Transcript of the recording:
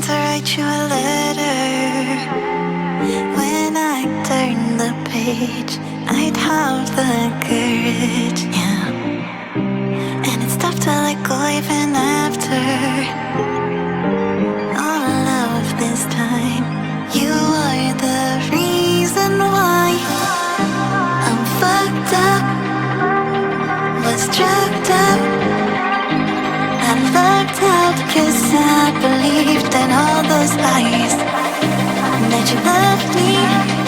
trying to write you a letter. When I turn the page, I'd have the courage, yeah. And it's tough to let go even after all of this time. You are the reason why I'm fucked up, was drugged up. I lucked out 'cause I believed in all those lies, that you loved me.